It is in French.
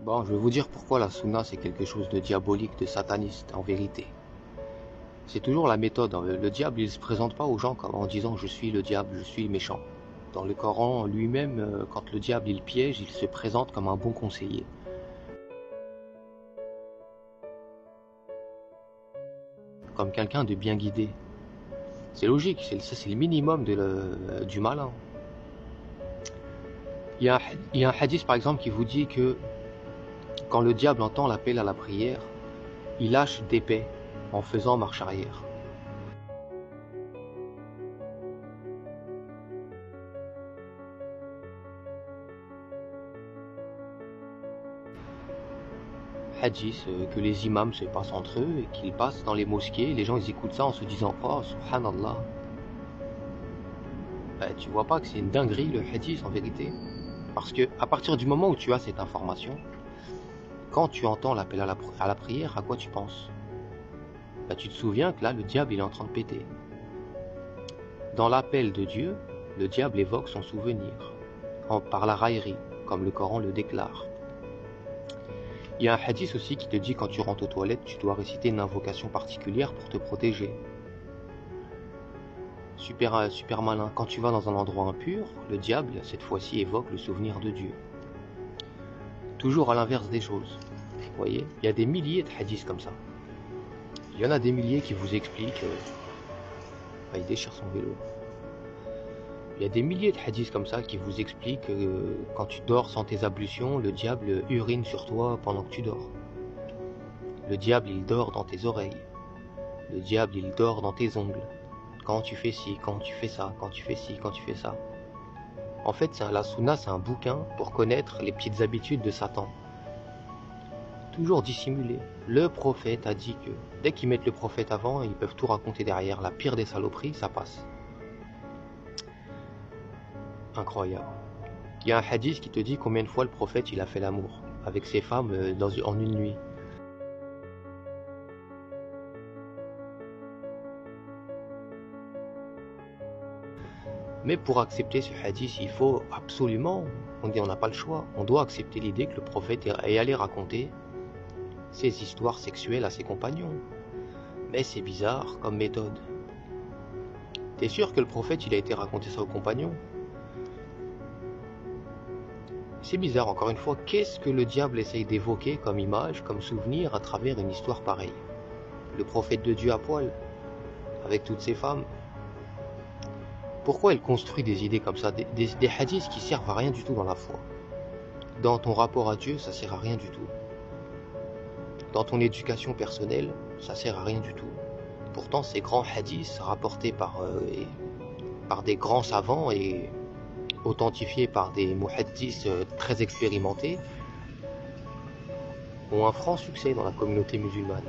Bon, je vais vous dire pourquoi la sunna c'est quelque chose de diabolique, de sataniste en vérité. C'est toujours la méthode, hein. Le diable il se présente pas aux gens comme en disant je suis le diable, je suis le méchant. Dans le Coran lui-même, quand le diable il piège, il se présente comme un bon conseiller, comme quelqu'un de bien guidé. C'est logique, c'est le minimum du malin. Il y a un hadith par exemple qui vous dit que quand le diable entend l'appel à la prière, il lâche d'épée en faisant marche arrière. Hadith que les imams se passent entre eux et qu'ils passent dans les mosquées. Les gens ils écoutent ça en se disant oh subhanallah. Tu vois pas que c'est une dinguerie le hadith en vérité? Parce que à partir du moment où tu as cette information, quand tu entends l'appel à la prière, à quoi tu penses? Tu te souviens que là le diable il est en train de péter. Dans l'appel de Dieu, le diable évoque son souvenir par la raillerie, comme le Coran le déclare. Il y a un hadith aussi qui te dit quand tu rentres aux toilettes, tu dois réciter une invocation particulière pour te protéger. Super malin. Quand tu vas dans un endroit impur, le diable, cette fois-ci, évoque le souvenir de Dieu. Toujours à l'inverse des choses. Vous voyez, il y a des milliers de hadiths comme ça. Il y en a des milliers qui vous expliquent... il déchire son vélo. Il y a des milliers de hadiths comme ça qui vous expliquent que quand tu dors sans tes ablutions, le diable urine sur toi pendant que tu dors. Le diable, il dort dans tes oreilles. Le diable, il dort dans tes ongles. Quand tu fais ci, quand tu fais ça, quand tu fais ci, quand tu fais ça. En fait, la Sunna, c'est un bouquin pour connaître les petites habitudes de Satan. Toujours dissimulé. Le prophète a dit que dès qu'ils mettent le prophète avant, ils peuvent tout raconter derrière. La pire des saloperies, ça passe. Incroyable. Il y a un hadith qui te dit combien de fois le prophète il a fait l'amour avec ses femmes en une nuit. Mais pour accepter ce hadith, il faut absolument, on n'a pas le choix, on doit accepter l'idée que le prophète est allé raconter ses histoires sexuelles à ses compagnons. Mais c'est bizarre comme méthode. T'es sûr que le prophète il a été raconter ça aux compagnons? C'est bizarre encore une fois, qu'est-ce que le diable essaye d'évoquer comme image, comme souvenir à travers une histoire pareille? Le prophète de Dieu à poil, avec toutes ses femmes. Pourquoi il construit des idées comme ça, des hadiths qui servent à rien du tout dans la foi? Dans ton rapport à Dieu, ça sert à rien du tout. Dans ton éducation personnelle, ça sert à rien du tout. Pourtant, ces grands hadiths rapportés par des grands savants et authentifiés par des muhaddis très expérimentés ont un franc succès dans la communauté musulmane.